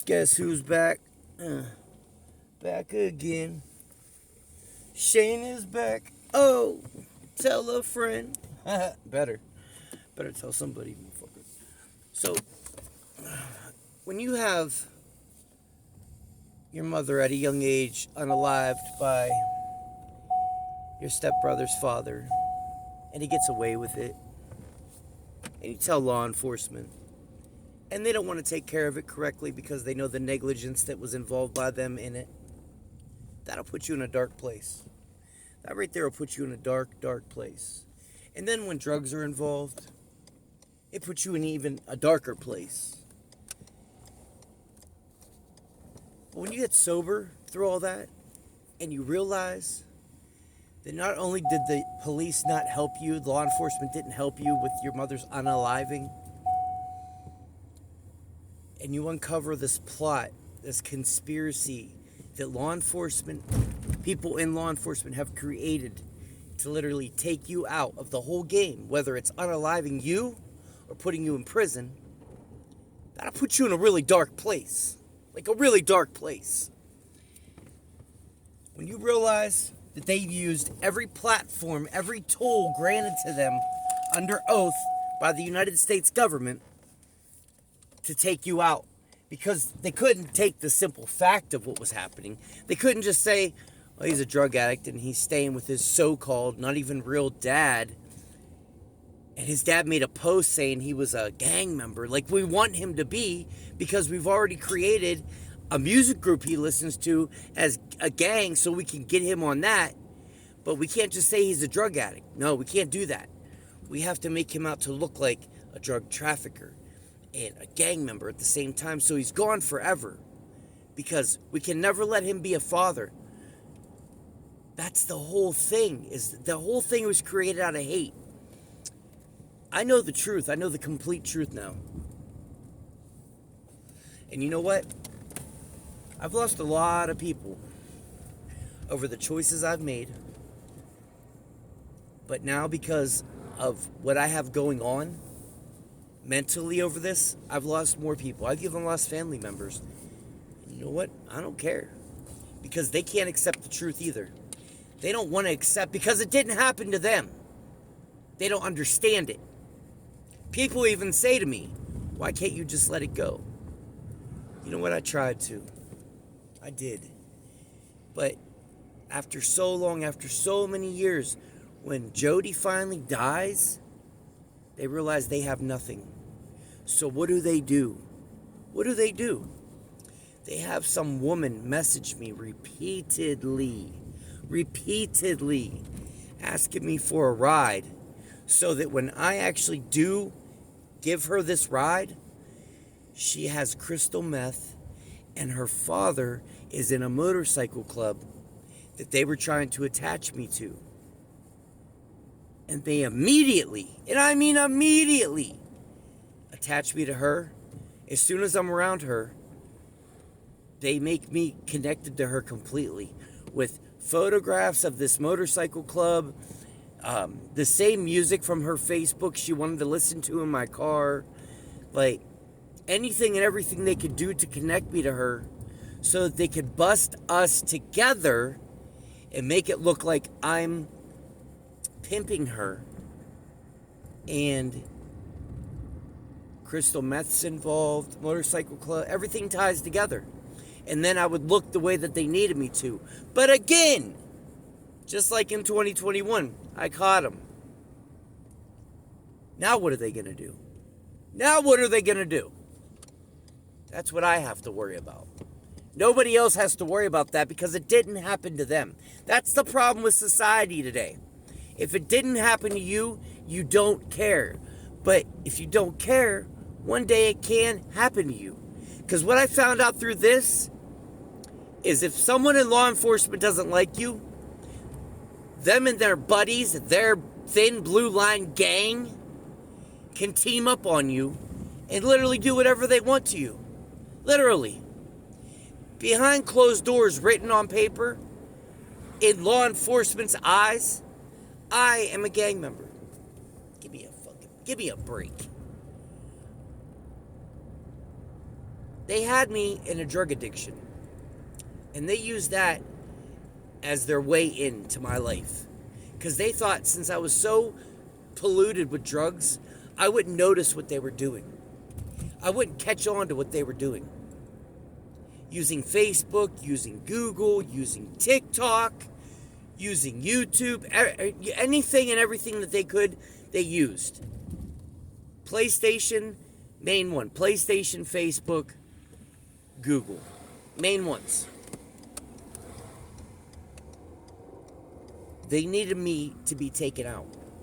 Guess who's back? Back again. Shane is back. Oh, tell a friend. Better tell somebody, motherfucker. So, when you have your mother at a young age unalived by your stepbrother's father, and he gets away with it, and you tell law enforcement, and they don't want to take care of it correctly because they know the negligence that was involved by them in it, that'll put you in a dark place. That right there will put you in a dark, dark place. And then when drugs are involved, it puts you in even a darker place. But when you get sober through all that, and you realize that not only did the police not help you, law enforcement didn't help you with your mother's unaliving, and you uncover this plot, this conspiracy that law enforcement, people in law enforcement have created to literally take you out of the whole game, whether it's unaliving you or putting you in prison, that'll put you in a really dark place. Like a really dark place. When you realize that they've used every platform, every tool granted to them under oath by the United States government to take you out, because they couldn't take the simple fact of what was happening. They couldn't just say, oh, he's a drug addict and he's staying with his so-called, not even real dad. And his dad made a post saying he was a gang member, like we want him to be, because we've already created a music group he listens to as a gang so we can get him on that. But we can't just say he's a drug addict. No, we can't do that. We have to make him out to look like a drug trafficker and a gang member at the same time, so he's gone forever, because we can never let him be a father. That's the whole thing. The whole thing was created out of hate. I know the truth. I know the complete truth now. And you know what? I've lost a lot of people over the choices I've made. But now, because of what I have going on mentally over this, I've lost more people. I've even lost family members. And you know what? I don't care. Because they can't accept the truth either. They don't want to accept, because it didn't happen to them. They don't understand it. People even say to me, why can't you just let it go? You know what? I tried to. I did. But after so long, after so many years, when Jody finally dies, they realize they have nothing. So what do? What do? They have some woman message me repeatedly, asking me for a ride, so that when I actually do give her this ride, she has crystal meth, and her father is in a motorcycle club that they were trying to attach me to. And they immediately, and I mean immediately, attach me to her. As soon as I'm around her, they make me connected to her completely, with photographs of this motorcycle club, the same music from her Facebook she wanted to listen to in my car, like anything and everything they could do to connect me to her, so that they could bust us together and make it look like I'm pimping her, and crystal meth's involved, motorcycle club, everything ties together. And then I would look the way that they needed me to. But again, just like in 2021, I caught them. Now what are they going to do? That's what I have to worry about. Nobody else has to worry about that, because it didn't happen to them. That's the problem with society today. If it didn't happen to you, you don't care. But if you don't care, one day it can happen to you. Because what I found out through this is, if someone in law enforcement doesn't like you, them and their buddies, their thin blue line gang, can team up on you and literally do whatever they want to you. Literally. Behind closed doors, written on paper, in law enforcement's eyes, I am a gang member. Give me a break. They had me in a drug addiction. And they used that as their way into my life. Because they thought since I was so polluted with drugs, I wouldn't notice what they were doing. I wouldn't catch on to what they were doing. Using Facebook, using Google, using TikTok, using YouTube, anything and everything that they could, they used. PlayStation, main one. PlayStation, Facebook, Google. Main ones. They needed me to be taken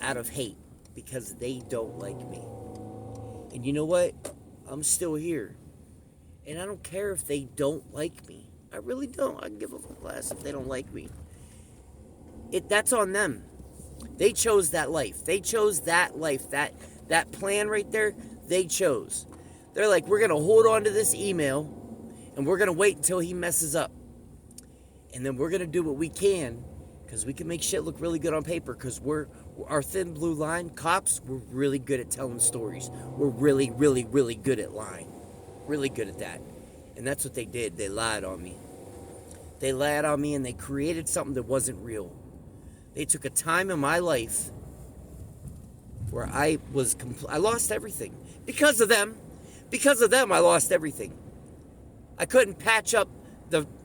out of hate, because they don't like me. And you know what? I'm still here. And I don't care if they don't like me. I really don't. I can give a fuck less if they don't like me. That's on them. They chose that life. They chose that life. That plan right there, they chose. They're like, we're going to hold on to this email, and we're going to wait until he messes up. And then we're going to do what we can, because we can make shit look really good on paper, because our thin blue line, cops, we're really good at telling stories. We're really, really, really good at lying. Really good at that. And that's what they did. They lied on me. They lied on me, and they created something that wasn't real. They took a time in my life where I lost everything. Because of them. Because of them, I lost everything. I couldn't patch up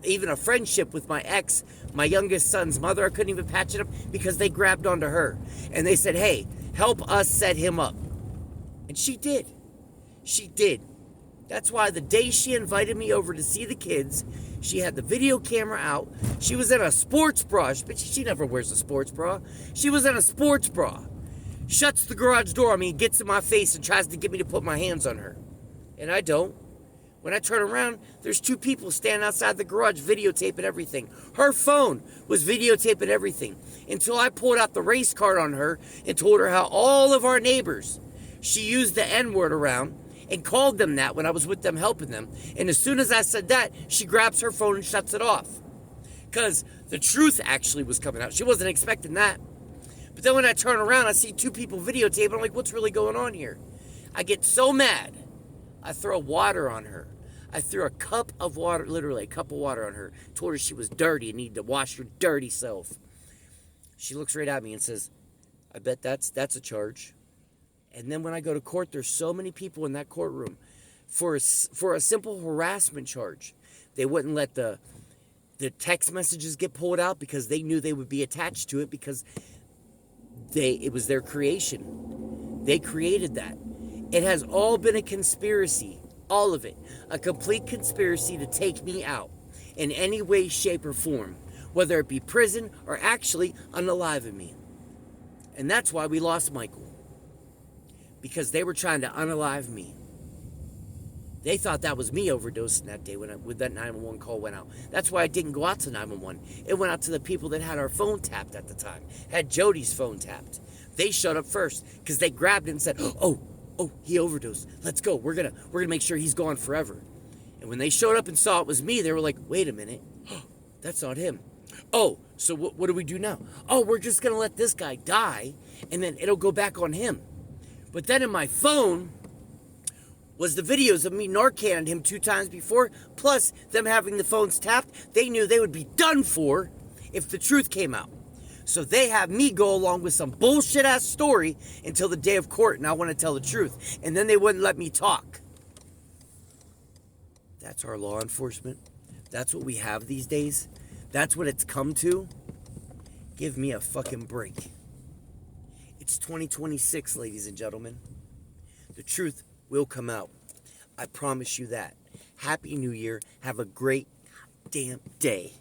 even a friendship with my ex, my youngest son's mother. I couldn't even patch it up because they grabbed onto her. And they said, hey, help us set him up. And she did. She did. That's why the day she invited me over to see the kids, she had the video camera out. She was in a sports bra. But she never wears a sports bra. She was in a sports bra. Shuts the garage door on me, gets in my face, and tries to get me to put my hands on her. And I don't. When I turn around, there's two people standing outside the garage videotaping everything. Her phone was videotaping everything. Until I pulled out the race card on her and told her how all of our neighbors, she used the N-word around and called them that when I was with them helping them. And as soon as I said that, she grabs her phone and shuts it off. Because the truth actually was coming out. She wasn't expecting that. But then when I turn around, I see two people videotaping. I'm like, what's really going on here? I get so mad. I throw water on her. I threw a cup of water, literally a cup of water on her. Told her she was dirty and needed to wash her dirty self. She looks right at me and says, I bet that's a charge. And then when I go to court, there's so many people in that courtroom for a simple harassment charge. They wouldn't let the text messages get pulled out because they knew they would be attached to it, because it was their creation. They created that. It has all been a conspiracy. All of it. A complete conspiracy to take me out in any way, shape, or form. Whether it be prison or actually unaliving me. And that's why we lost Michael. Because they were trying to unalive me. They thought that was me overdosing that day when that 911 call went out. That's why I didn't go out to 911. It went out to the people that had our phone tapped at the time. Had Jody's phone tapped. They showed up first because they grabbed it and said, oh, he overdosed. Let's go. We're gonna make sure he's gone forever. And when they showed up and saw it was me, they were like, wait a minute. That's not him. Oh, so what do we do now? Oh, we're just gonna let this guy die, and then it'll go back on him. But then in my phone was the videos of me Narcanning him 2 times before, plus them having the phones tapped. They knew they would be done for if the truth came out. So they have me go along with some bullshit-ass story until the day of court, and I want to tell the truth. And then they wouldn't let me talk. That's our law enforcement. That's what we have these days. That's what it's come to. Give me a fucking break. It's 2026, ladies and gentlemen. The truth will come out. I promise you that. Happy New Year. Have a great damn day.